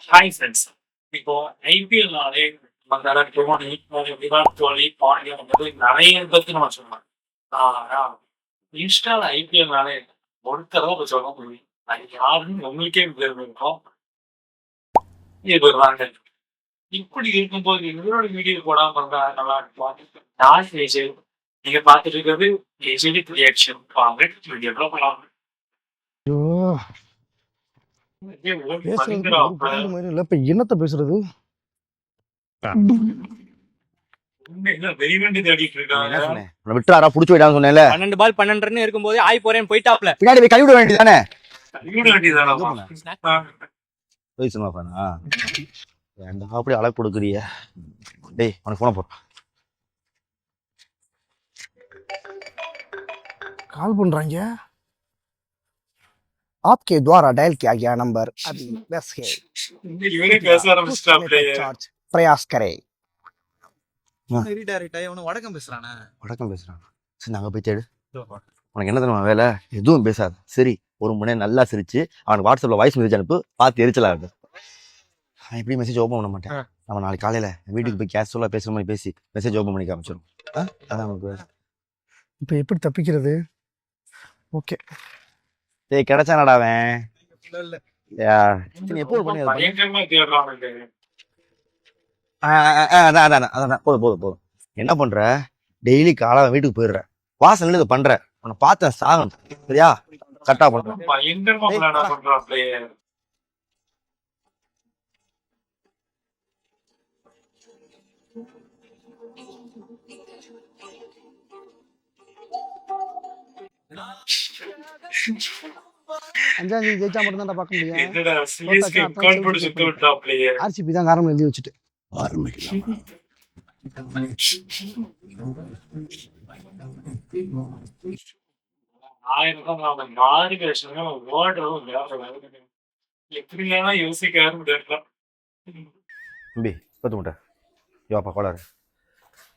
Hi friends. இப்போ ஐபிஎல்னாலே நம்ம தோனி, விராட் கோலி, பாண்டியா வந்து நிறைய பத்தி நம்ம சொல்லலாம். ஆனா இன்ஸ்டால ஐபிஎல்னாலே ஒருத்தரவை இப்ப சொல்ல முடியும். அது யாருன்னு உங்களுக்கே தெரிஞ்சிருக்கும். இவர்தாங்க. இப்படி இருக்கும்போது இவரோட வீடியோ போடாம இருந்தா நல்லா இருக்கும். நான் விஜய். நீங்க பார்த்துட்டு இருக்கிறது விஜய் ரியாக்ஷன். வாங்க வீடியோக்குள்ள போலாம். ஐயோ பேசுறதுக்கு ஒரு பாயிண்ட் மாதிரி இல்லை. இப்போ என்னத்த பேசுறது? விட்டுறாரா புடிச்சு போயிட்டான்னு சொன்னேன்ல. 12 பால் 12 ரன் இருக்கும்போது ஆய் போறேன் போயிட்டாப்ல. பின்னாடி போய் கழுவிட வேண்டியதானே. அப்படி அழகு கொடுக்குறிய. டேய் உனக்கு போன போட்டோம் கால் பண்றாங்க. आपके द्वारा डायल किया गया नंबर अभी व्यस्त है, प्रयास करें. வடக்கம் பேசுறானே. வடக்கம் பேசுறான். சரி நாங்க போய் தேடு. உனக்கு என்ன தெரியுமா வேலை? எதுவும் பேசாது. சரி ஒரு முன்னே நல்லா சிரிச்சு அவனுக்கு வாட்ஸ்அப்ல வாய்ஸ் மெசேஜ் அனுப்பு. பார்த்து எரிச்சலாகுது. நான் எப்படி மெசேஜ் ஓப்பன் பண்ண மாட்டேன். நம்ம நாளைக்கு காலையில வீட்டுக்கு போய் கேஷுவலா பேசுற மாதிரி பேசி மெசேஜ் ஓப்பன் பண்ணி காமிச்சிடும். அதான் நமக்கு. இப்போ எப்படி தப்பிக்கிறது? ஓகே டேய் கிடைச்சானடா அவன். எப்போ பண்ணி அதான் போதும். என்ன பண்ற? டெய்லி காலை வீட்டுக்கு போயிடுற. வாசல் இதை பண்ற. உன்னை பார்த்தேன் சாகணும். சரியா? கரெக்டா பண்றேன். அஞ்சாம் தேதி ஜெயிச்சா மட்டும் தான் பார்க்க முடியும். ஆர்சிபி தான் காரணம் எழுதி வச்சுட்டு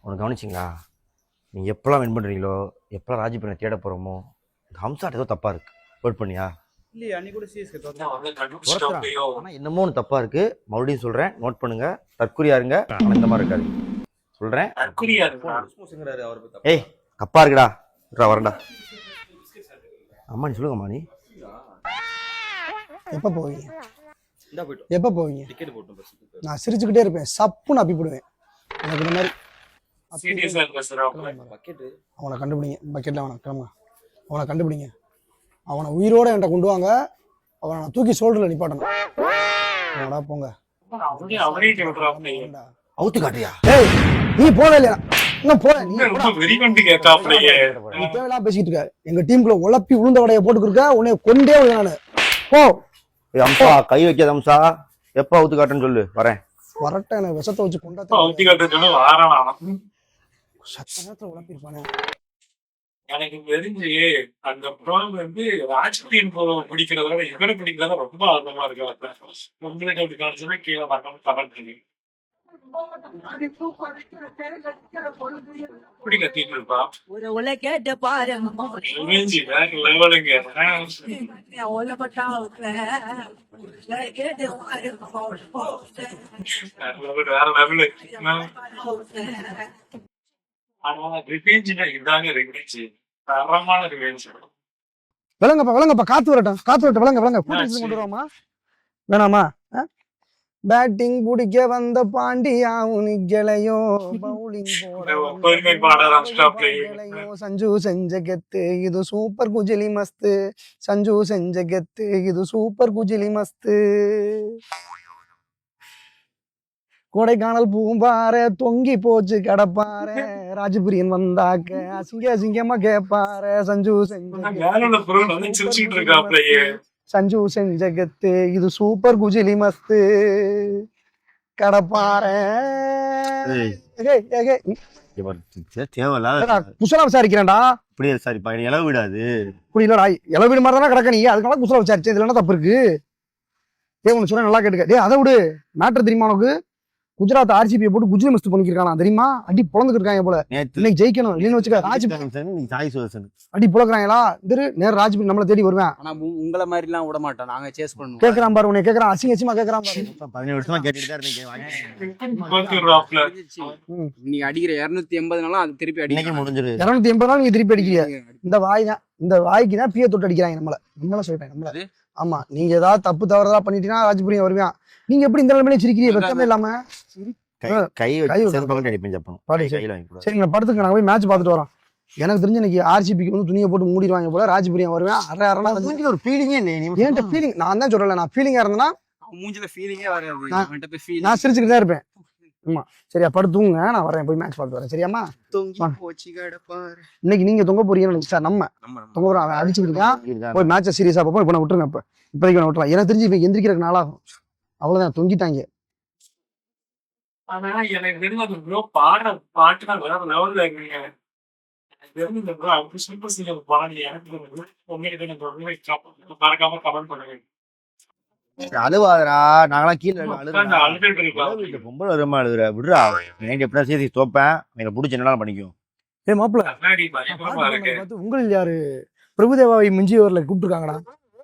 உனக்கு கவனிச்சிங்களா? நீங்க எப்பெல்லாம் வின் பண்றீங்களோ, எப்பெல்லாம் ராஜி பண்ண தேட போறோமோ, ஹம்சாட் ஏதோ தப்பா இருக்கு. நோட் பண்ணியா? என்னமோ ஒன்று தப்பா இருக்கு. மறுபடியும் சொல்றேன், நோட் பண்ணுங்க. தற்குறியா இருங்க. இந்த மாதிரி இருக்காது சொல்றேன். ஏய் தப்பா இருக்குடா. வரண்டா. அம்மா நீ சொல்லுங்கம்மா. நீ எப்ப போவீங்க? நான் சிரிச்சுக்கிட்டே இருப்பேன். சப்புன்னு அப்பி போடுவேன். எனக்கு இந்த மாதிரி அவனை கண்டுபிடிங்க. பக்கெட்ல அவனை கண்டுபிடிங்க. அவனை உயிரோட என்கிட்ட கொண்டு வாங்க. அவனை நான் தூக்கி சோல்டர்ல நிப்பாட்டணும். போங்க. அவுத்து காட்டியா? நீ போல இல்லையா? இன்னும் போல. நீ தேவையில்லாம் பேசிட்டு இருக்க. எங்க டீமுக்குள்ள உழப்பி உளுந்த வடைய போட்டுக்கிருக்க. உன்னை கொண்டே நானு. போ. அம்சா கை வைக்காத அம்சா. எப்ப அவுத்து காட்டுன்னு சொல்லு. வரட்ட எனக்கு விஷத்தை வச்சு கொண்டா சத்த நேரத்துல உழப்பிருப்பானே. எனக்கு தெரிஞ்சு அந்த ப்ரோம் வந்து ராஜ்கிரீன் பிடிக்கிறத விட இவரை பிடிக்கிறதா ரொம்ப ஆர்வமா இருக்கு. உங்களுக்கு அப்படி காமிச்சுன்னா கீழே பார்க்காம கமெண்ட் பண்ணி இப்படி கத்திட்டு இருப்பா. லெவலுங்க வேற லெவலு. விளங்கப்பா காத்து வரட்டும் விளங்க கொண்டு வருவாமா வேணாமா? பேட்டிங் பிடிக்க வந்த பாண்டியா உனிக்கலையோ, பவுலிங் போடலையோ, சஞ்சு செஞ்ச கெத்து இது சூப்பர் குஜிலி மஸ்து. சஞ்சு செஞ்ச கெத்து இது சூப்பர் குஜிலி மஸ்து. கொடைக்கானல் பூம்பார தொங்கி போச்சு கடப்பார. ராஜபிரியன் வந்தாக்க அசிங்கமா கேப்பார. சஞ்சு செஞ்ச கெத்து இது சூப்பர் குஜிலி மஸ்து. கடப்பார குசலா விசாரிக்கிறேன்டா. இளவு விடாது. புரியலடா. இளவு வீடு மாதிரி தானே கிடக்க. நீ அதுக்காக குசலா விசாரிச்சேன். இதுல என்ன தப்பு இருக்கு? ஒண்ணு சொல்ல நல்லா கேட்டுக்க. அதை விடு. மேட்டர் தெரியுமா உனக்கு? குஜராத் ஆர்சிபியை போட்டு குஜிலி மஸ்து பண்ணிருக்கானா தெரியுமா? அடி பொழந்துட்டு இருக்காங்க போல. நேத்து இன்னைக்கு ஜெயிக்கணும் இல்லைன்னு வச்சுக்க ராஜ்பி நீ சாய் சுதர்சன் அடி புழக்கிறாங்களா நேரம் ராஜ்பி நம்மளை தேடி வருவேன். ஆனா உங்களை மாதிரி எல்லாம் விட மாட்டோம், நாங்க சேஸ் பண்ணுவோம். கேட்கறான் பாரு, உன்னை கேட்கறான், அசிங்கமா கேட்கறான் பாரு. 17 வருஷமா கேட்டுட்டு தான் இருக்கீங்க. கோத்துறாப்ல. நீங்க அடிக்கிற 280 அது திருப்பி இன்னைக்கு அடிக்க முடிஞ்சிரு. 280 நாள் நீங்க திருப்பி அடிக்கிறீங்க. இந்த வாய் தான், இந்த வாய்க்கு தான் பிய தொட்டு அடிக்கிறாங்க நம்மள சொல்றேன் நம்மள. ஆமா, நீங்க ஏதாவது தப்பு தவறதா பண்ணிட்டீங்கன்னா ராஜ்புரியா வருவான். நீங்க எப்படி இந்த நிலைமையில சிரிக்கிறீங்க வெக்கமே இல்லாம? கை வச்சு செருப்பாக்கிட்டு அடிப்பேன் ஜப்பான். பாடி கையில வாங்கி கூடாது. சரிங்க, படுத்துங்க, நாங்க போய் மேட்ச் பார்த்துட்டு வரோம். எனக்கு தெரிஞ்சு இன்னைக்கு ஆர்சிபிக்கு வந்து துணியை போட்டு மூடிடுவாங்க போல. ராஜ்புரியா வருவேன். அரை மூஞ்சில ஒரு ஃபீலிங்கே இல்லை. நீ ஏன்ட்ட ஃபீலிங் நான் தான் சொல்லல. நான் ஃபீலிங்கா இருந்தேன்னா மூஞ்சில ஃபீலிங்கே வராது. நான் அவன்கிட்ட போய் ஃபீல் நான் சிரிச்சுக்கிட்டு தான் இருப்பேன். ஆமா சரியா, படுத்துங்க, நான் வரேன், போய் மேட்ச் பார்த்து வரேன். சரியாம்மா? தொங்கி போச்சு கடப்பாரு. இன்னைக்கு நீங்க தொங்க போறீங்கன்னு சார், நம்ம தொங்க போறோம். அவன் அடிச்சுக்கிட்டு இருக்கான். இருக்கான். போய் மேட்சை சீரியஸா பார்ப்போம். இப்போ நான் விட்டுருங்க. இப்போதைக்கு நான் விட்டுறலாம். எனக்கு தெரிஞ்சு இப்போ எந்திரிக்கிறதுக்கு நாளாகும். அவ்வளவுதான், தொங்கிட்டாங்க. ஆனா எனக்கு தெரிஞ்ச அந்த ப்ரோ பாட்டுனா வேற லெவல்ல இருக்குங்க. எனக்கு தெரிஞ்ச இந்த ப்ரோ அப்படி சூப்பர் சிங்கர் பாடி எனக்கு உங்களுக்கு மறக்காம கமெண்ட் பண்ணுங்க. அழுவாதரா, நாங்களாம் கீழே உட்கார்ந்து அழுதுட்டு இருக்கலாம். பொம்பளை வருமா அழுதுற விடுறா. நைட்டு எப்படின்னா சேர்த்து தோப்பேன். என்னை பிடிச்ச என்னலாம் பண்ணிக்கும். ஏ மாப்பிள்ள, கண்ணாடி பயங்கரமா இருக்கு. பார்த்து உங்களில் யாரு பிரபுதேவாவை மிஞ்சியவர்ல கூப்பிட்டுருக்காங்கடா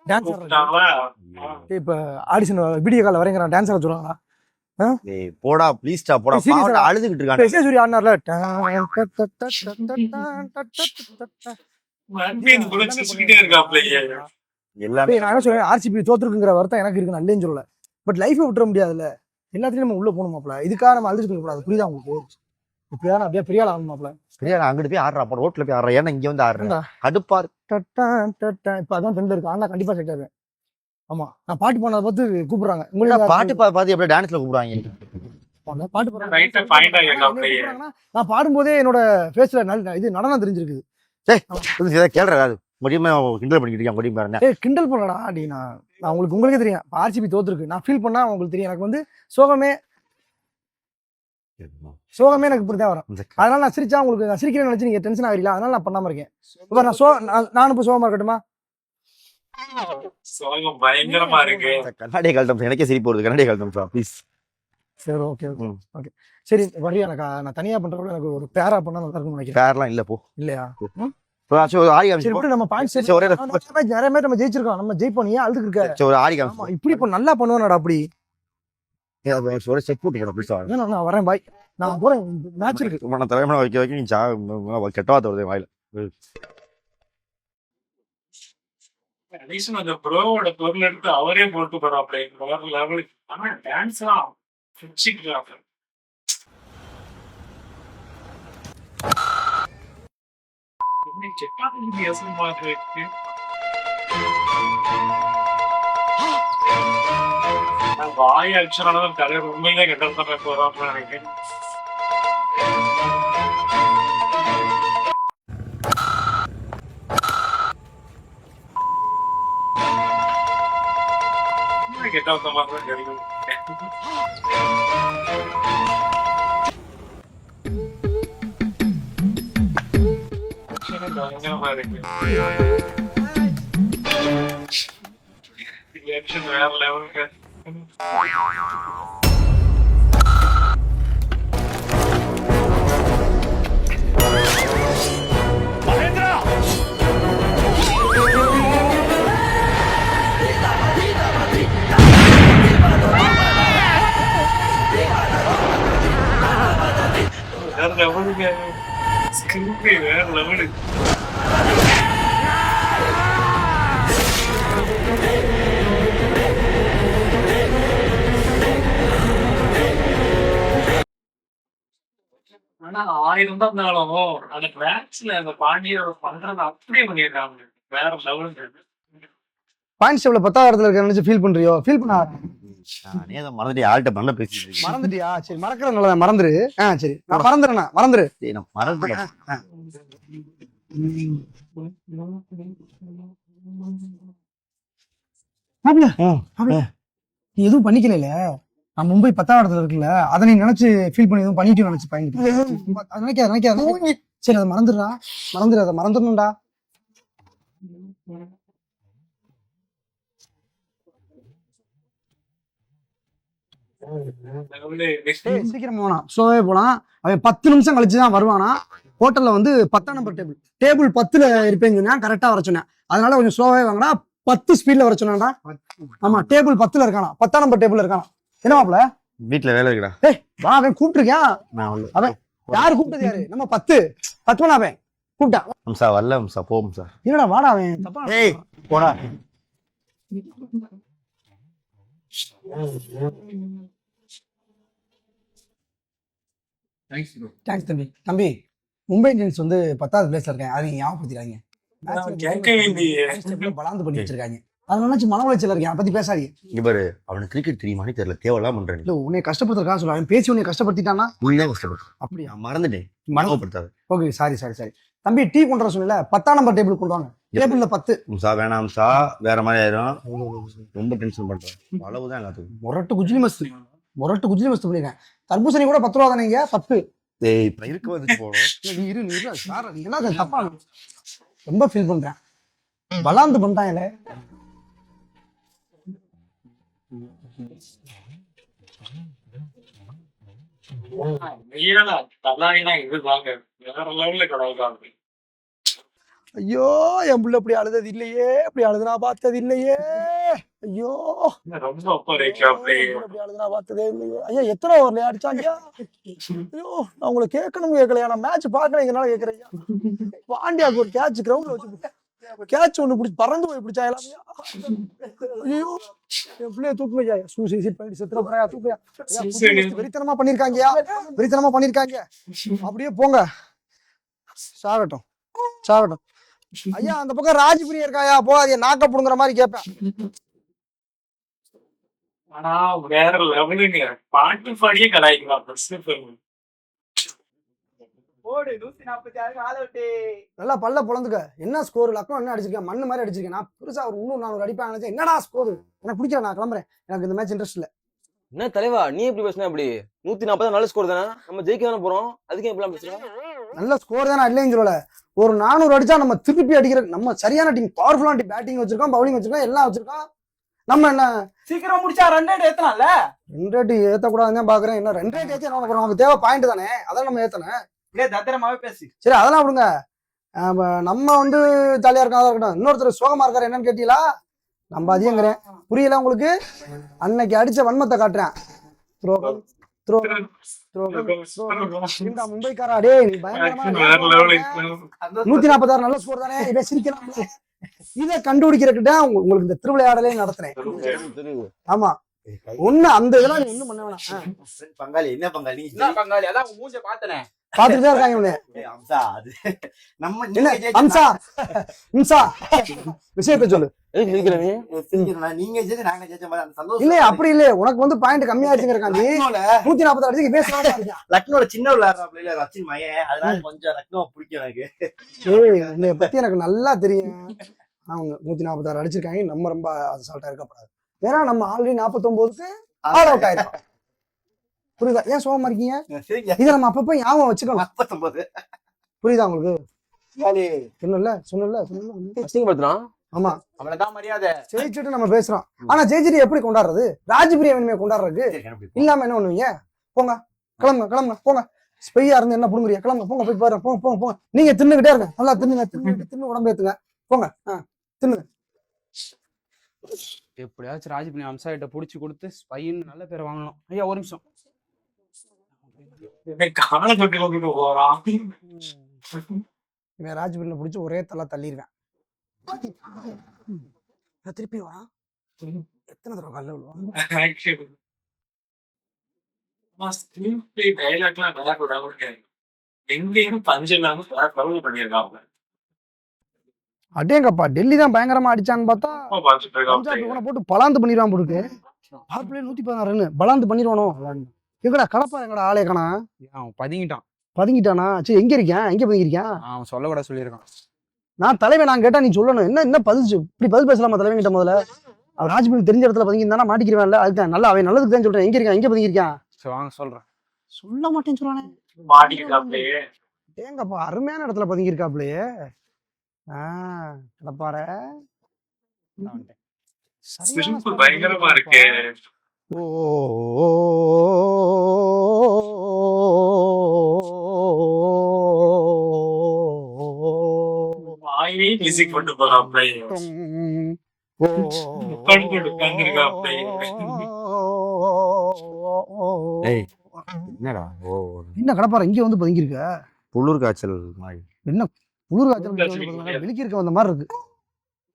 டான்ஸ் ஆடுறாங்க. கூப்பிட்டாங்களா? இப்ப ஆடிஷன் வீடியோ கால் வரைங்கிறான், டான்ஸ் ஆட சொல்றாங்களா? டேய் போடா ப்ளீஸ்டா போடா. Serious ஆ? பாவம் அழுதுகிட்டு இருக்காங்க. விஜயசூரி ஆடினார்ல. மறுபடியும் கூட சிரிச்சுக்கிட்டே இருக்காப்லையே. எல்லாமே நான் என்ன சொல்றேன், ஆர்சிபி தோத்துருக்குங்கிற வருத்தம் எனக்கு இருக்கு, நல்லேன்னு சொல்லல. பட் லைஃபை விட்டுற முடியாதுல்ல. எல்லாத்துலயும் நம்ம உள்ள போகணும் மாப்ள. இதுக்காக நம்ம அழுதுட்டு இருக்க கூடாது. புரியுதா உங்களுக்கு? இப்படிதான் அப்படியே பெரிய ஆள் ஆகணும் மாப்ள. சரியா, நான் அங்கிட்டு போய் ஆடுறா. அப்போ ரோட்ல போய் ஆடுறேன். ஏன்னா இங்க வந்து ஆடுறேன். கடுப்பா இருக்கு. இப்ப அதான் ட்ரெண்ட் இருக்கு. ஆனா கண்டிப்பா செட் ஆகுவேன். ஆமா, நான் பாட்டு போனதை பார்த்து கூப்பிடுறாங்க. என்னடா உங்களுக்கு பாட்டு பார்த்து எப்படி டான்ஸ்ல கூப்பிடுவாங்க. பாட்டு போடுறாங்க. Right ஆ find ஆகிருக்காப்லையே. நான் பாடும்போதே என்னோட ஃபேஸ்ல இது நடனம் தெரிஞ்சிருக்குது. கேள்றா முடியுமா கிண்டல் பண்ணிக்கிட்டு இருக்கேன். முடியும் பாருங்க. ஏய் கிண்டல் பண்ணடா அடி. நான் உங்களுக்கே தெரியும் ஆர்சிபி தோத்துருக்கு. நான் ஃபீல் பண்ணா உங்களுக்கு தெரியும். எனக்கு வந்து சோகமே எனக்கு இப்படிதான் வரும். அதனால நான் சிரிச்சா உங்களுக்கு, நான் சிரிக்கிறேன்னு நினைச்சு நீங்க டென்ஷன் ஆகிறீங்களா? அதனால நான் பண்ணாம இருக்கேன். இப்ப நானும் இப்ப சோகமா இருக்கட்டுமா? சோகம் பயங்கரமா இருக்கு. கண்ணாடியை கழட்டம். எனக்கே சிரிப்பு வருது. கண்ணாடியை கழட்டம் ப்ளீஸ். சரி ஓகே ஓகே சரி வரியா. நான் தனியா பண்றப்ப எனக்கு ஒரு பேரா பண்ணா நல்லா இருக்கும்னு நினைக்கிறேன். பேர்லாம் இல்ல போ. இல்லையா? ஒரு ஆடி சரி காமிச்சு இப்படி நம்ம பாயிண்ட்ஸ் சரி, ஒரே நிறைய மேட்ச் நம்ம ஜெயிச்சிருக்கோம். நம்ம ஜெயிப்போம். நீ ஏன் அழுதுக்கு இருக்க? ஒரு ஆடி ஆமா, காமிச்சு இப்படி இப்ப நல்லா பண்ணுவானடா அப்படி. ஒரு செக் போட்டு ப்ளீஸ். நான் வரேன் பாய். நான் போறேன், மேட்ச் இருக்கு. நான் தலைமுறை வைக்க நீ கெட்ட வார்த்தை வருது வாயில. அட்லீஸ்ட் அந்த ப்ரோவோட பொருள் எடுத்து அவரே போட்டு போறாப்ல வேற லெவலுக்கு. ஆனா டான்ஸ் எல்லாம் பிடிச்சிக்கிறாப்ல. வாய் அக்ஷரான கதை உண்மையிலே கெட்டல் பண்ண போறாப்ல நினைக்கிறேன். கெட்ட மாதிரி கிடைக்கும். பயங்கரமா இருக்கு. ரியாக்ஷன் வேற லெவலுக்கு. வேற லெவலுக்கு. ஸ்கிரிப்ட் வேற லெவலுக்கு. ஆனா 1000 தான் இருந்தாலும் அந்த மேட்ச்ல அந்த பாண்டியரோட பண்றதை அப்படியே பண்ணிருக்காங்க. வேற லெவலுக்கு. பாயிண்ட்ஸ் டேபிள்ல 10வது இடத்துல இருக்க நினைச்சு ஃபீல் பண்றியோ? ஃபீல் பண்ண நானே அதை மறந்துட்டு ஆள்கிட்ட பண்ண பேசிட்டு இருக்கேன். மறந்துட்டியா? சரி மறக்கிறது நல்லதான், மறந்துரு. சரி நான் மறந்துரு. சரி, நான் மறந்துட்டேன். நீ எதுவும் பண்ணிக்கல. நான் மும்பை 10வது இடத்துல இருக்குல்ல, அதை நீ நினைச்சு ஃபீல் பண்ணி எதுவும் பண்ணிட்டு நினைச்சு பயந்துட்டு நினைக்காத. சரி அதை மறந்துடுறா. அதை மறந்துடணும்டா. டேய் சீக்கிரம் போலாம் ஸ்லோவே போலாம். அவன் 10 நிமிஷம் கழிச்சு தான் வருவானா. ஹோட்டல்ல வந்து 10ஆம் நம்பர் டேபிள் 10ல இருப்பேங்க கரெக்டா வர சொன்னேன். அதனால கொஞ்சம் ஸ்லோவே வாங்கடா. 10 ஸ்பீட்ல வர சொன்னான்டா. ஆமா டேபிள் 10ல இருக்கானா, 10ஆம் நம்பர் டேபிள்ல இருக்கானா. என்ன மாப்ள? வீட்டுல வேலை இருக்குடா. டேய் வா, அவன் கூப்பிட்டுருக்கான். நான் வரல. அவன் யாரு கூப்பிட்டது யாரு? நம்ம 10 மணி அவன் கூப்பிட்டான். அம்சா வரல அம்சா போகும் சார். என்னடா வாடா அவன் தப்பா. ஏய் போடா. தேங்க்ஸ் தம்பி. தம்பி மும்பை இந்தியன்ஸ் வந்து 10வது பிளேஸ்ல இருக்காங்க. அதை ஞாபகப்படுத்திடாதீங்க. கேட்கவே இல்லையே. பலாந்து பண்ணி வச்சிருக்காங்க. அது நினைச்சு மன உளைச்சல் இருக்கேன். அதை பத்தி பேசாதீங்க. இங்க பாரு அவனுக்கு கிரிக்கெட் தெரியுமானே தெரியல. தேவையில்லாம் பண்றேன். இல்ல உன்னை கஷ்டப்படுத்துறதுக்காக சொல்ல. அவன் பேசி உன்னை கஷ்டப்படுத்திட்டானா? நீதான் கஷ்டப்பட்டு. அப்படியா? நான் மறந்துட்டேன். மனோ மனப்படுத்தாது. Okay sorry. தம்பி டீ கொண்டு வர சொன்னல 10ஆம் நம்பர் டேபிள் கொண்டு வாங்க. டேபிள்ல 10. அம்சா வேணாம் அம்சா, வேற மாதிரி ஆயிரும். ரொம்ப டென்ஷன் பண்றேன். அளவுதான் எல்லாத்துக்கும். மொரட்டு குஜிலி மஸ்து பண்ணிருக்கேன். தர்பூசணி கூட 10 ரூபா தானேங்க. 10. ஏய் இப்ப இருக்க வந்து போறோம். நீ இரு சார், நீ என்ன தப்பா ரொம்ப ஃபீல் பண்றேன். பலாந்து பண்ணிட்டாங்களே. வேற லெவல்ல கடவுள். ஐயோ என் புள்ள இப்படி அழுதது இல்லையே, இப்படி அழுதுனா பார்த்தது இல்லையே. ஐயோ ரொம்ப ஒப்படைக்கு அப்படியே. இப்படி அழுதுனா பார்த்ததே இல்லையே. ஐயா எத்தனை ஓவர்ல அடிச்சாங்க? ஐயோ நான் உங்களை கேட்கலையா? நான் மேட்ச் பார்க்கலைங்கனால கேட்கறேன். பாண்டியாக்கு ஒரு கேட்ச் கிரவுண்ட்ல வச்சு கேட்ச் ஒண்ணு பிடிச்சி பறந்து போய் பிடிச்சா எல்லாமே. ஐயோ என் பிள்ளைய தூக்குமையா. சூசைட் பண்ணிட்டு செத்துற போறா. தூக்குயா. வெறித்தனமா பண்ணிருக்காங்கயா. அப்படியே போங்க. சாகட்டும். ஐயா அந்த பக்கம் ராஜ்பிரியா இருக்காயா? போகாதீங்க. நாக்க புடுங்குற மாதிரி கேட்பேன். ஆனா வேற லெவலுங்க. பாட்டு பாடியே கலாய்க்கலாம். ஓடு 146 ஆல் அவுட். நல்லா பல்ல பொழந்துக்க. என்ன ஸ்கோர்? லக்கம் என்ன அடிச்சிருக்கேன்? மண்ணு மாதிரி அடிச்சிருக்கேன். நான் பெருசா ஒரு 300 அடிப்பேன் நினைச்சேன். என்னடா ஸ்கோர்? எனக்கு பிடிக்கல. நான் கிளம்புறேன். எனக்கு இந்த மேட்ச் இன்ட்ரெஸ்ட் இல்ல. என்ன தலைவா நீ எப்படி பேசுன? அப்படி 140 நல்ல ஸ்கோர் தானே, நம்ம ஜெயிக்க தானே போறோம். அதுக்கு எப்படிலாம் பேசுறோம்? நல்ல ஸ்கோர் தானே இல்லைன்னு சொல்லல. ஒரு 400 அடிச்சா நம்ம திருப்பி அடிக்கிற நம்ம சரியான டீம், பவர்ஃபுல்லான டீம். பேட்டிங் வச்சிருக்கோம், பவுலிங் வச்சிருக்கோம், எல்லாம் வச்சிருக்கோம். நம்ம என்ன சீக்கிரம் முடிச்சா ரன் ரேட் ஏத்தலாம்ல. 2 ரேட் ஏத்தக்கூடாதுன்னு பாக்குறேன். என்ன 2 ரேட் ஏத்தி என்ன பண்ணுறோம்? நமக்கு தேவை பாயிண்ட் தானே, அதான் நம்ம ஏத்தனேன். அப்படியே தத்திரமாவே பேசு. சரி அதெல்லாம் விடுங்க. நம்ம வந்து ஜாலியா இருக்கா இருக்கட்டும். இன்னொருத்தர் சோகமா இருக்காரு. என்னன்னு கேட்டீங்களா? நம்ம அதிகங்கிறேன். புரியல உங்களுக்கு? அன்னைக்கு அடிச்ச வன்மத்தை காட்டுறேன். மும்பைக்காரா டே, நீ பயங்கரமா 146 நல்ல ஸ்கோர் தானே. இதை சிரிக்கலாம். இதை கண்டுபிடிக்கிறதுக்கிட்ட உங்களுக்கு இந்த திருவிளையாடலே நடத்துறேன். ஆமா ஒண்ணு அந்த இதெல்லாம் நீ ஒண்ணும் பண்ண வேணாம். பங்காளி என்ன பங்காளி? என்ன பங்காளி? அதான் உன் மூஞ்ச பார்த்தனே. பாத்துட்டு தான் இருக்காங்க இவனே. அம்சா அது நம்ம என்ன அம்சா அம்சா விஷயத்தை சொல்லு. நீங்க ஜெயிச்சு நாங்க ஜெயிச்ச மாதிரி அந்த சந்தோஷம் இல்ல அப்படி இல்ல. உனக்கு வந்து பாயிண்ட் கம்மியாச்சுங்கிறக்காண்டி 140 அடிச்சு பேசலாம். லக்னோட சின்ன விளையாடுறாப்ல ரச்சின் மயன், அதனால கொஞ்சம் லக்னோ பிடிக்கும் எனக்கு. உன்னை பத்தி எனக்கு நல்லா தெரியும். அவங்க 146 அடிச்சிருக்காங்க. நம்ம ரொம்ப அசால்ட்டா இருக்கப்படாது. ஏன்னா நம்ம ஆல்ரெடி 49க்கு ஆல் அவுட் ஆயிருக்கோம். புரியுதா? ஏன் சோகமா இருக்கீங்க? இதை நம்ம அப்பப்ப ஞாபகம் வச்சுக்கணும். 49 புரியுதா உங்களுக்கு? சொன்னல அசிங்கப்படுத்துறான். ஆமா அவ்வளவுதான் மரியாதை. ஜெயிச்சுட்டு நம்ம பேசுறோம். ஆனா ஜெயிச்சுட்டு எப்படி கொண்டாடுறது? ராஜ்பிரியா இனிமே கொண்டாடுறதுக்கு இல்லாம என்ன பண்ணுவீங்க? போங்க கிளம்புங்க போங்க. ஸ்பெய்யா இருந்து என்ன புடுங்குறியா? கிளம்புங்க போங்க, போய் பாருங்க. போங்க. நீங்க தின்னுகிட்டே இருங்க. நல்லா தின்னு உடம்பு ஏத்துங்க. போங்க தின்னுங்க. எப்படியாச்சும் ராஜ்பிரியா அம்சா கிட்ட புடிச்சு கொடுத்து ஸ்பைன்னு நல்ல பேரை வாங்கணும். ஐயா ஒரு நிமிஷம். காலை தொட்டி கொண்டு போறான். இவன் ராஜ்பிரியில பிடிச்சி ஒரே தள்ளிடுவேன். திருப்பி வா. எத்தனை தடவை கல்ல விழுவான்? டைலாக்லாம் நல்லா கூட எங்கேயும் பஞ்சு இல்லாம பண்ணிருக்காங்க. அடேங்கப்பா டெல்லி தான் பயங்கரமா அடிச்சான்னு பார்த்தா பஞ்சாப் இவனை போட்டு பலாந்து பண்ணிடுவான் போடுக்கு. 116 ரன் பலாந்து பண்ணிடுவானோ? எங்கடா கடப்பா? எங்கடா ஆளே காணா? அவன் பதுங்கிட்டானா? சரி எங்க இருக்கேன்? எங்க பதுங்கிருக்கேன்? அவன் சொல்ல கூட சொல்லியிருக்கான். நான் தலைவன், நான் கேட்டா நீ சொல்லணும். என்ன பதில் இப்படி பதில் பேசலாமா தலைவன் கிட்ட? முதல்ல அவர் ராஜ்பிரி தெரிஞ்ச இடத்துல பதுங்கிருந்தானா மாட்டிக்கிறேன்ல. அதுதான் நல்லா அவன் நல்லதுக்கு தான் சொல்றேன். எங்க பதுங்கிருக்கான்? வாங்க சொல்றேன். சொல்ல மாட்டேன்னு சொல்றானே. ஏங்கப்பா அருமையான இடத்துல பதுங்கிருக்காப்லையே. கடப்பார பயங்கரமா இருக்கு. ஓ மியூசிக் கொண்டு போறாப்ல. உட்காந்துருக்காப்ல. ஏய் என்னடா ஓ என்ன கடப்பார இங்க வந்து பதுங்கிருக்க? புள்ளூர் காய்ச்சல் மாதிரி என்ன குளிர் காய்ச்சல் விழிக்கி இருக்க வந்த மாதிரி இருக்கு.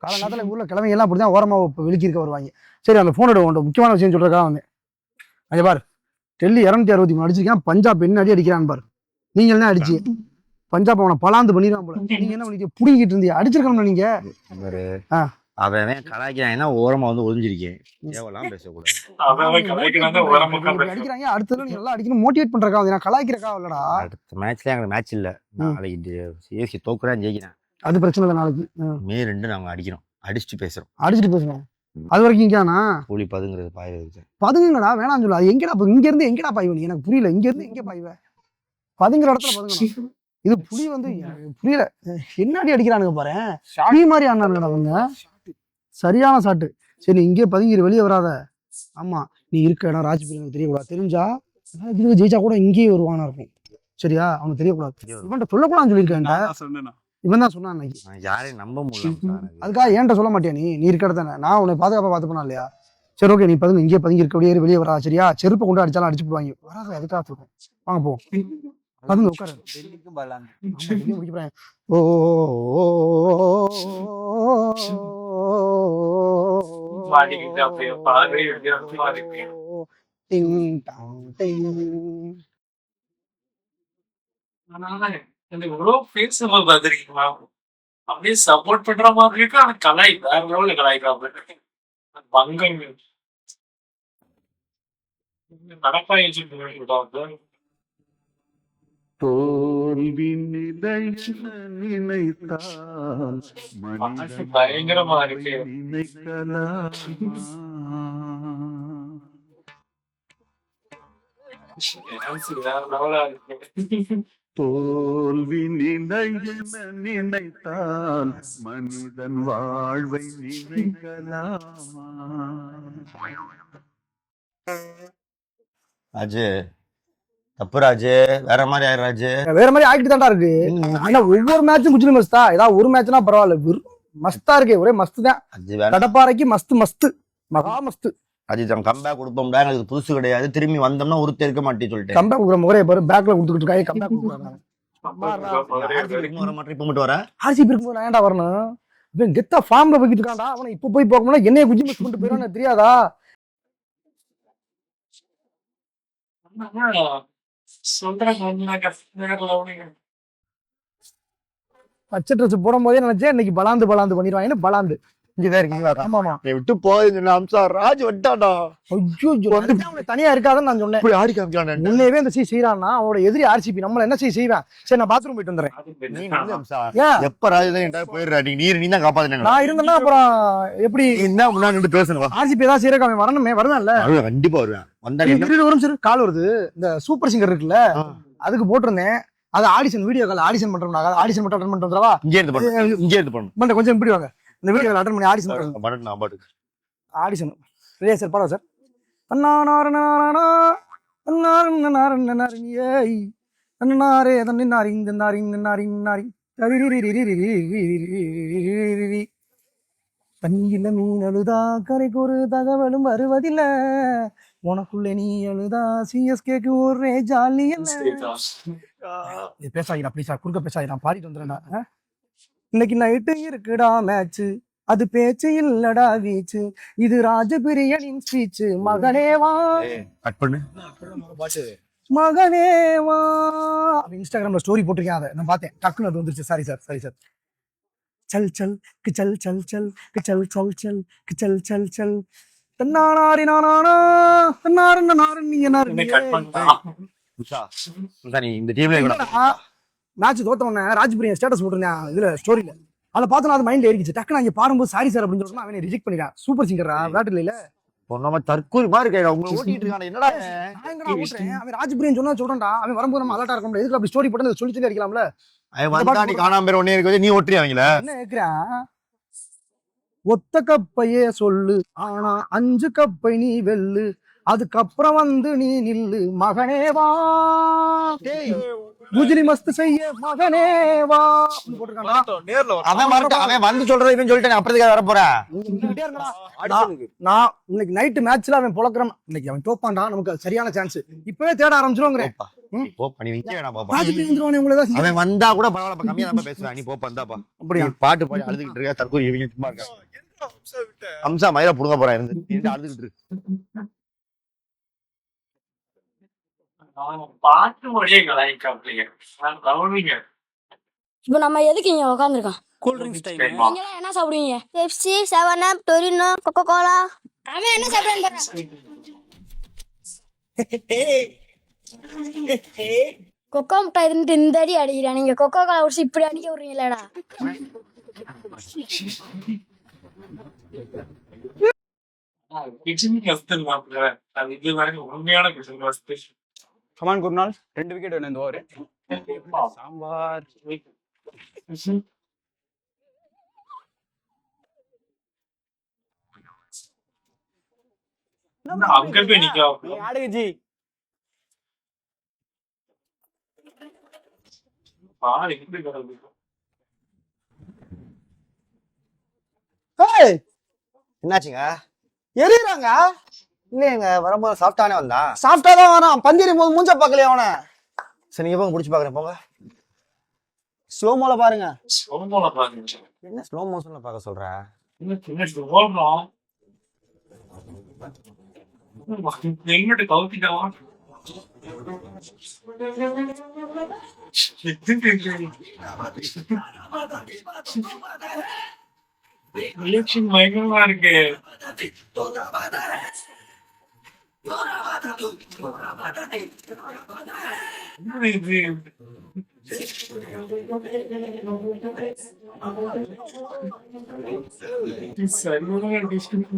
காலங்காலத்துல எங்க ஊர்ல கிழமை எல்லாம் அப்படிதான் ஓரமா விழிக்கி இருக்க வருவாங்க. சரி அந்த போன் எடுக்க முக்கியமான விஷயம் சொல்றதுக்காக வந்தேன். அங்க பாரு டெல்லி 263 அடிச்சிருக்கேன். பஞ்சாப் என்ன அடி அடிக்கிறான்னு பாரு. நீங்க என்ன அடிச்சு பஞ்சாப் அவனை பலாந்து பண்ணிடுவான் போல. நீங்க என்ன பண்ணி புடிங்கிட்டு இருந்தீங்க? அடிச்சிருக்கணும்ல நீங்க. அவன் கலாய்க்கிறான் ஓரமா வந்து ஒளிஞ்சிருக்கேன். தேவலாம் பேசக்கூடாது. அடிக்கிறாங்க அடுத்தது நீங்க நல்லா அடிக்கணும் மோட்டிவேட் பண்றக்கா வந்து நான் கலாய்க்கிறக்கா இல்லடா. அடுத்த மேட்ச்ல எங்களுக்கு மேட்ச் இல்ல. நாளைக்கு சிஎஸ்கே தோக்குறேன் ஜெயிக்கிறேன். அது பிரச்சனை இல்லை. நாளைக்கு மே 2 நாங்க அடிக்கிறோம். அடிச்சுட்டு பேசுறோம். அது வரைக்கும் இங்கேனா கூலி பதுங்கிறது பாய்றது. பதுங்குங்கடா வேணாம் சொல்லு. அது எங்கடா இங்க இருந்து எங்கடா பாய்வ நீ? எனக்கு புரியல. இங்க இருந்து எங்க பாய்வ? பதுங்குற இடத்துல பதுங்கணும். இது புலி வந்து புரியல. என்னடி அடிக்கிறானுங்க பாரு. ஷாடி மாதிரி ஆனானுங்கடா அவங்க. சரியான சாட்டு. சரி நீ இங்கே பதுங்கிரு வெளியே வராத. ஆமா நீ இருக்க இடம் ராஜ்பீர் எனக்கு தெரியக்கூடாது. தெரிஞ்சா ஜெயிச்சா கூட இங்கேயே வருவானா இருக்கும். சரியா? அவனுக்கு தெரியக்கூடாது. இவன்ட்ட சொல்லக்கூடாதுன்னு சொல்லியிருக்கேன். இவன் தான் சொன்னான் அன்னைக்கு. யாரையும் நம்ப முடியல. அதுக்காக ஏன்ட்ட சொல்ல மாட்டியா நீ? நீ இருக்க இடத்தானே நான் உன்னை பாதுகாப்பா பார்த்துப்பேனா இல்லையா? சரி ஓகே நீ பதுங்க இங்கே பதுங்கி இருக்க வெளியே வரா. சரியா? செருப்பை கொண்டு அடிச்சாலும் அடிச்சு போடுவாங்க. வராது அதுக்காக சொல்றேன். வாங்க போ பதுங்க உட்காரு. ஓ அப்படியே சப்போர்ட் பண்ற மாதிரி இருக்கு. ஆனா கலாய் வேற லெவல்ல கலாய்க்கிறாப்ல. பங்கம் நடப்பாயிடுச்சு. தோல்வி நினைத்தால் பயங்கரமா இருக்கு. வேற லெவலா இருக்கு. தோல்வி நினைத்தால் மனிதன் வாழ்வை நினைக்கலாமா? ராஜு தப்பு ராஜு. வேற மாதிரி ஆயிரு ராஜு. வேற மாதிரி ஆகிட்டு தான்டா இருக்கு. ஆனா ஒவ்வொரு மேட்சும் குஜிலி மஸ்தா. ஏதாவது ஒரு மேட்ச்னா பரவாயில்ல. மஸ்தா இருக்கு. ஒரே மஸ்து தான். கடப்பாறைக்கு மஸ்து மகா மஸ்து. அஜித் கம்பேக் கொடுப்போம்டா. எங்களுக்கு புதுசு கிடையாது. திரும்பி வந்தோம்னா ஒருத்தர் இருக்க மாட்டேன்னு சொல்லிட்டு கம்பேக் கொடுக்குற முறையை பாரு. பேக்ல கொடுத்துக்கிட்டு இருக்காங்க. கம்பேக் கொடுக்குறாங்க. வர மாட்டேன். இப்ப மட்டும் வரேன். ஆர்சிபி இருக்கும்போது நான் ஏன்டா வரணும்? இவன் கெத்தா ஃபார்ம்ல போய்கிட்டு இருக்கான்டா. அவனை இப்ப போய் பார்க்கணும்னா என்னைய குஜி மிஸ் பண்ணிட்டு போயிடும். எனக்கு தெரியாதா? பச்சை ட்ரெஸ் போடும் போதே நினைச்சேன் இன்னைக்கு பலாந்து பண்ணிடுவாங்கன்னு. பலாந்து இங்கதான் இருக்கீங்களா? ஆமாமா விட்டு போகுதுன்னு அம்சா ராஜ் வந்துட்டாடா. ஐயோ தனியா இருக்காதுன்னு நான் சொன்னேன். ஆடி காமிக்கலாம். முன்னேவே இந்த செய்யறான்னா அவனோட எதிரி ஆர்சிபி. நம்மள என்ன செய்வேன்? சரி நான் பாத்ரூம் போயிட்டு வந்துடுறேன். எப்ப ராஜ் போயிடுறா? நீ தான் காப்பாத்துனேன். நான் இருந்தேன்னா அப்புறம் எப்படி என்ன முன்னாடி பேசணும்? ஆர்சிபி ஏதாவது செய்யறக்கு அவன் வரணுமே. வருதான்ல? கண்டிப்பா வருவேன். வந்தா கால் வருது. இந்த சூப்பர் சிங்கர் இருக்குல்ல அதுக்கு போட்டிருந்தேன். அது ஆடிஷன் வீடியோ கால் ஆடிஷன் பண்றோம். ஆடிஷன் மட்டும் அட்டன் பண்ணிட்டு வந்துடவா? இங்கே இருந்து பண்ணு. கொஞ்சம் இப்படி வாங்க. இந்த வீடியோ கால் அட்டன் பண்ணி ஆடிஷன் ஆடிஷன் ரெடியா சார்? பரவா சார். தண்ணியில மீன் அழுதா கரைக்கு ஒரு தகவலும் வருவதில்ல. உனக்குள்ள நீ அழுதா சிஎஸ்கேக்கு ஒரே ஜாலி. பேசாதீங்க ப்ளீஸா. குறுக்க பேசாதீங்க. நான் பாடிட்டு வந்துடுறேன்டா. இன்னைக்கு நைட்டு இருக்குடா மேட்ச். அது பேச்சு இல்லடா வீச்சு. இது ராஜபிரியனின் ஸ்பீச். மகனேவா கட் பண்ணு. மகனேவா இன்ஸ்டாகிராம்ல ஸ்டோரி போட்டிருக்கேன். அதை நான் பார்த்தேன். டக்குன்னு அது வந்துருச்சு. Sorry sir. சல் சல் கிச்சல் சல் சல் கிச்சல் சல் சல் கிச்சல் சல் சல் தன்னாரி நானா தன்னாரு நாரு நீ இந்த டீம்ல மேட்ச் தோத்த உடனே ராஜ்பிரியன் ஸ்டேட்டஸ் போட்டிருந்தேன் இதுல ஸ்டோரியில. அதை பார்த்து அது மைண்ட்ல ஏறிச்சு. டக்குன்னு அங்கே பாரும்போது சாரி சார் அப்படின்னு சொல்லிட்டு அவனை ரிஜெக்ட் பண்ணிட்டான். சூப்பர் சிங்கரா விளையாட்டு இல்ல. தற்கூரி மாதிரி இருக்கா. அவங்க ஓட்டிட்டு இருக்காங்க. என்னடா அவன் ராஜ்பிரியன் சொன்னா சொல்றான்டா. அவன் வரும்போது நம்ம அலர்ட்டா இருக்க முடியாது. எதுக்கு அப்படி ஸ்டோரி போட்டு சொல்லி அடிக்கலாம்ல? நீ காணாம பேர் ஒன்னே இருக்கு. நீ ஓட்டுறியாங்களா? என்ன கேக்குறான்? ஒத்த கப்பையே சொல்லு ஆனா 5 கப்பை நீ வெல்லு. அதுக்கப்புறம் வந்து நீ நில்லு மகனேவா, குஜிலி மஸ்து செய்ய மகனேவா போட்டிருக்காண்டா. அவன் வரட்டும், அவன் வந்து சொல்றதை இவன் சொல்லிட்டேன், அப்புறத்துக்காக வர போறேன். நின்னுக்கிட்டே இருக்கடா. நான் இன்னைக்கு நைட்டு மேட்ச்ல அவன் பொழக்கிறான். இன்னைக்கு அவன் தோப்பான்டா, நமக்கு அது சரியான சான்ஸ். இப்பவே தேட ஆரம்பிச்சிருவோங்கிறேன். போப்பா, நீ வைக்க வேணாம் பாப்பா. ராஜ்கிரி வந்துருவானே உங்களை ஏதாவது அவன் வந்தா கூட பரவாயில்ல, கம்மியா தான் பேசுவேன். நீ போப்பா, இந்தாப்பா. அப்படியா? நீ பாட்டு பாடி அழுதுகிட்டு இருக்க, தற்கொலை இவங்க சும்மா இருக்காங்க. அம்சா மயில புடுங்க போறேன் இருந்து, நீ அழுதுகிட்டு இருக்கு. பாட்டு மொழியை கலாய்க்காப்லீங்க. நான் கவனிங்க. இப்போ நம்ம எதுக்கு இங்க உட்காந்துருக்கோம்? Cool drinks time. நீங்களாம் என்ன சாப்பிடுவீங்க? Pepsi, 7up, Torino, coca cola. அவன் என்ன சாப்பிடுறான்? கொக்கோ முட்டாய் தின்னுட்டு இந்த அடி அடிக்கிறான். நீங்க கொக்கோ கோலா குடிச்சு இப்படி அடிக்க விடுறீங்களாடா? கிச்சன் கஸ்தல் மாப்பிள்ள. அது இது வரைக்கும் உண்மையான கிச்சன் கஸ்தல். கமான் குருநாள், 2 விக்கெட் வேணும் இந்த ஓவர். சாம்பார். அங்க போய் நிக்கலாம். நீ ஆடுங்க ஜி. பால் எப்படி கிடக்கு? ஏய், என்னாச்சுங்க? எரியறாங்க. இல்லையங்க, வரும்போது சாப்பிட்டானே வந்தா. சாப்பிட்டா தான் வரான். பந்திரும் போது மூஞ்ச பார்க்கலையா அவனை? சரி, நீங்க போங்க, முடிச்சு பாக்குறேன் போங்க. ஸ்லோமோல பாருங்க. சோமோல பாருங்க. என்ன ஸ்லோ மோஷன்ல பார்க்க சொல்ற? இன்னும் ஓடுறோம். எங்கிட்ட கவுத்திட்டவா? எலெக்ஷன் பயங்கரமா இருக்கு. என்ன இது? சரியான டிஸ்டன்ஸ்.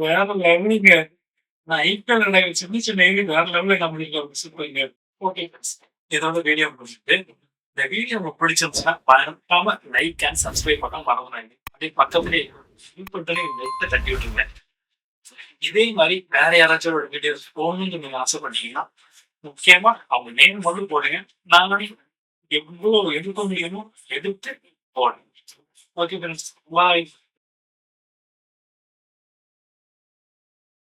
வேற லெவலுங்க. நான் ஐபிஎல் சின்ன சின்ன வேற லெவலில் நம்மளுக்கு சூப்பருங்க. ஓகே, இதோட வீடியோ முடிச்சுட்டு இந்த வீடியோ உங்களுக்கு பிடிச்சிருந்துச்சுன்னா மறக்காம லைக் அண்ட் சப்ஸ்கிரைப் பண்ண மறந்துடாங்க. அப்படியே பக்கத்துலேயே லைட்டை தட்டி விட்டுருங்க. இதே மாதிரி வேற யாராச்சும் ஒரு வீடியோஸ் போகணும்னு நீங்க ஆசைப்பட்டீங்கன்னா முக்கியமா அவங்க நேம் மட்டும் போடுங்க. நானே எவ்வளோ எடுக்க முடியுமோ எடுத்து போடுங்க. ஓகே ஃப்ரெண்ட்ஸ், பாய்.